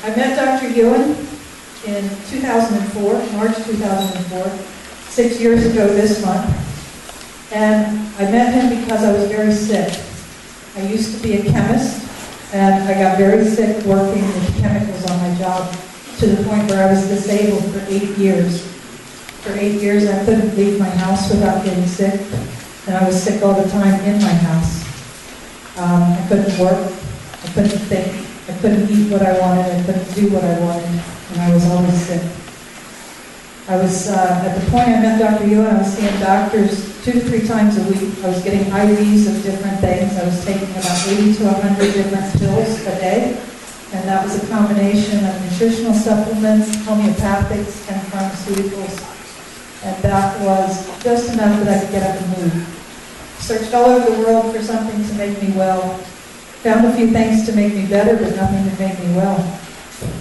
I met Dr. Yuen in 2004, March 2004, 6 years ago this month. And I met him because I was very sick. I used to be a chemist, and I got very sick working with chemicals on my job to the point where I was disabled for 8 years. For 8 years, I couldn't leave my house without getting sick, and I was sick all the time in my house. I couldn't work, I couldn't think, I couldn't eat what I wanted, I couldn't do what I wanted, and I was always sick. I was, at the point I met Dr. Yuen, I was seeing doctors 2 to 3 times a week. I was getting IVs of different things. I was taking about 80 to 100 different pills a day, and that was a combination of nutritional supplements, homeopathics, and pharmaceuticals. And that was just enough that I could get up and move. Searched all over the world for something to make me well. Found a few things to make me better, but nothing to make me well.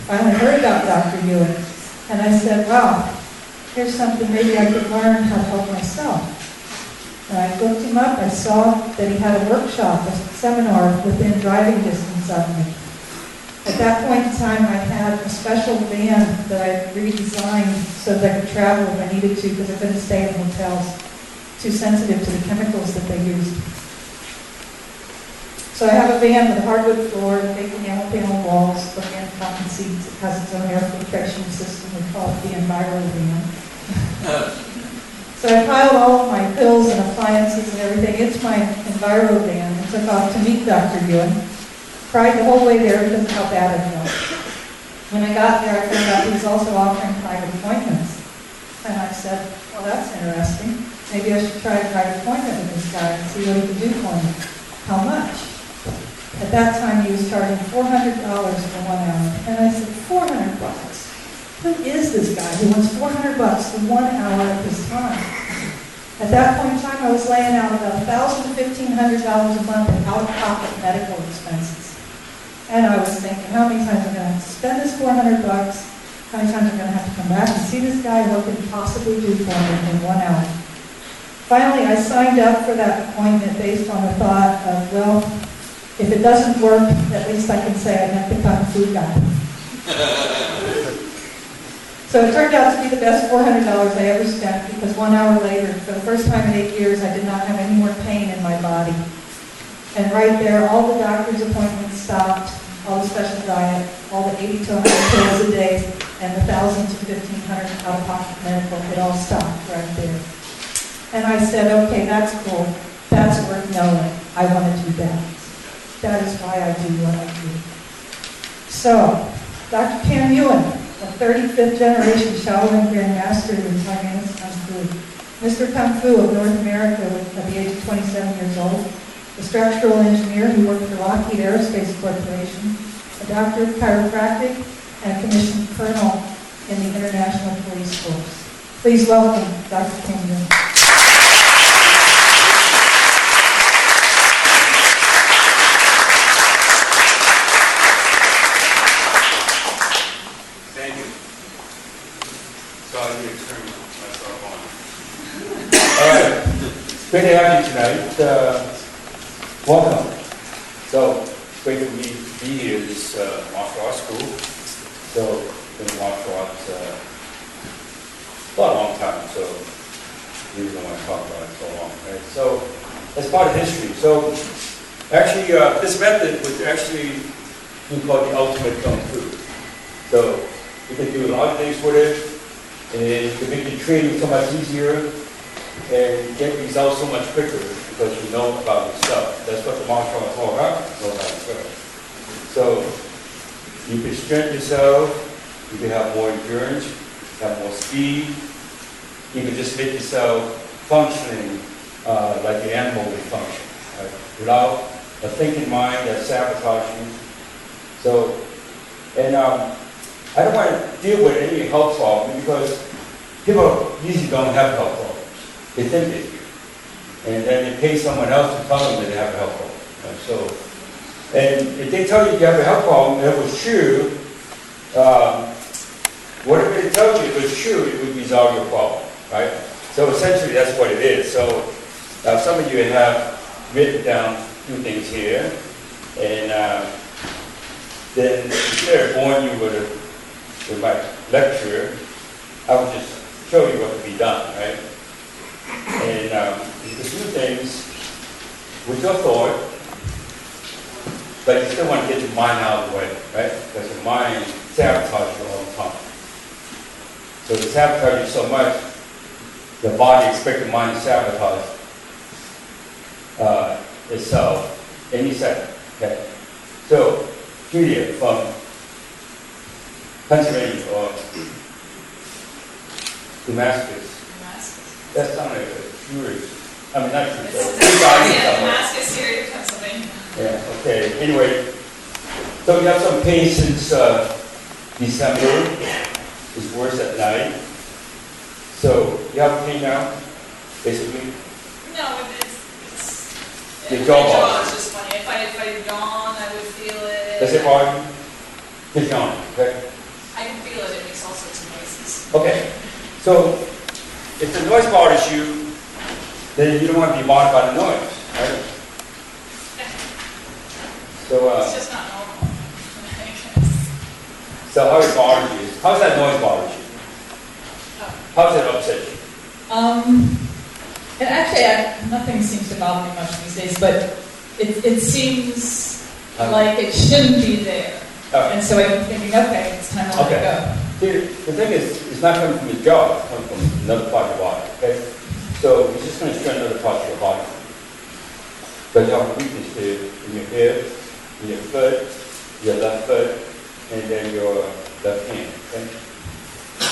Finally heard about Dr. Yuen, and I said, wow, here's something maybe I could learn how to help myself. And I looked him up. I saw that he had a workshop, a seminar within driving distance of me. At that point in time, I had a special van that I redesigned so that I could travel if I needed to because I couldn't stay in hotels. Too sensitive to the chemicals that they used. So I have a van with a hardwood floor, big enamel panel walls, organic cotton seats. It has its own air filtration system. We call it the Enviro van. So I piled all of my pills and appliances and everything into my Enviro van and took off to meet Dr. Yuen. Cried the whole way there because of how bad I felt. When I got there, I found out he was also offering private appointments. And I said, well, that's interesting. Maybe I should try a private appointment with this guy and see what he can do for me. How much? At that time, he was charging $400 for 1 hour. And I said, $400 bucks? Who is this guy who wants $400 bucks for 1 hour of his time? At that point in time, I was laying out about $1,000 to $1,500 a month in out-of-pocket medical expenses. And I was thinking, how many times am I going to have to spend this $400 bucks? How many times am I going to have to come back and see this guy? What can he possibly do for me in 1 hour? Finally, I signed up for that appointment based on the thought of, well, if it doesn't work, at least I can say I met the Kung Fu guy. So it turned out to be the best $400 I ever spent because 1 hour later, for the first time in 8 years, I did not have any more pain in my body. And right there, all the doctor's appointments stopped, all the special diet, all the 80 to 100 pills a day, and the 1,000 to 1,500 out-of-pocket medical, it all stopped right there. And I said, okay, that's cool. That's worth knowing. I want to do that. That is why I do what I do. So, Dr. Cam Yuen, a 35th generation Shaolin Grandmaster in Chinese Kung Fu. Mr. Kung Fu of North America at the age of 27 years old. A structural engineer who worked for Lockheed Aerospace Corporation. A doctor of chiropractic and a commissioned colonel in the International Police Force. Please welcome Dr. Cam Yuen. Great to have you tonight. Welcome. So, it's great to be here at this martial arts school. So, been martial arts a long time, so we don't want to talk about it so long. Right? So, that's part of history. So, actually, this method was actually called the ultimate Kung Fu. So, you can do a lot of things with it, and it can make the training so much easier and get results so much quicker because you know about yourself. That's what the martial arts is all about, know about yourself. So you can strengthen yourself, you can have more endurance, have more speed, you can just make yourself functioning like the animal would function, right? Without a thinking mind that sabotages you. So, and I don't want to deal with any health problem because people usually don't have health problems. They think they do. And then they pay someone else to tell them that they have a health problem. And so, and if they tell you you have a health problem, and it was true, whatever they tell you, if it's true, it would resolve your problem, right? So essentially, that's what it is. So some of you have written down a few things here, and then instead of boring you with my lecture, I would just show you what to be done, right? And you can do things with your thought, but you still want to get your mind out of the way, right? Because your mind sabotages you all the time. So it sabotages you so much, the body expects the mind to sabotage itself any second. Okay? So, Julia from Pennsylvania or Damascus. That sounded like curious. I mean, not curious. Damascus, Syria, Pennsylvania. Yeah, okay. Anyway, so you have some pain since December. It's worse at night. So you have pain now, basically? No, it's Your jaw my jaw bothers. is just funny. If I yawn, I would feel it. Does it bother you? Just yawn, okay? I can feel it. It makes all sorts of noises. Okay. So if the noise bothers you, then you don't want to be bothered by the noise, right? So, It's just not normal. I guess. so how it bothers you? How's that noise bothers you? How does it upset you? And actually, nothing seems to bother me much these days, but it seems like it shouldn't be there. Okay. And so I'm thinking, okay, it's time to let it go. See, the thing is, it's not coming from your jaw, it's coming from another part of your body, okay? So it's just going to strain another part of your body. But you have a weakness here in your hip, in your foot, your left foot, and then your left hand, okay?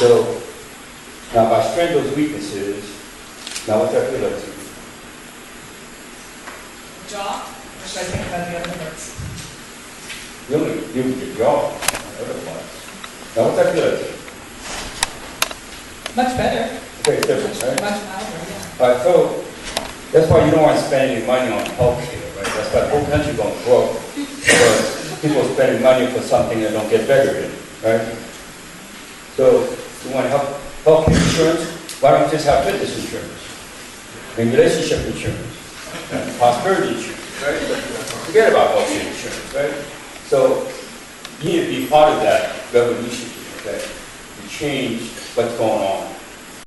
So, now by straining those weaknesses, now what's that feel like to you? Jaw? Or should I think about the other parts? You only use your jaw, not other parts. Now what's that feel like to you? Much better. Okay, it's different, right? Much milder, yeah. All right, so that's why you don't want to spend any money on healthcare, right? That's why the whole country going broke. Because people are spending money for something that don't get better in, right? So you want healthcare insurance? Why don't you just have fitness insurance? And relationship insurance? And prosperity insurance, right? Forget about healthcare insurance, right? So you need to be part of that revolution, okay? To change what's going on.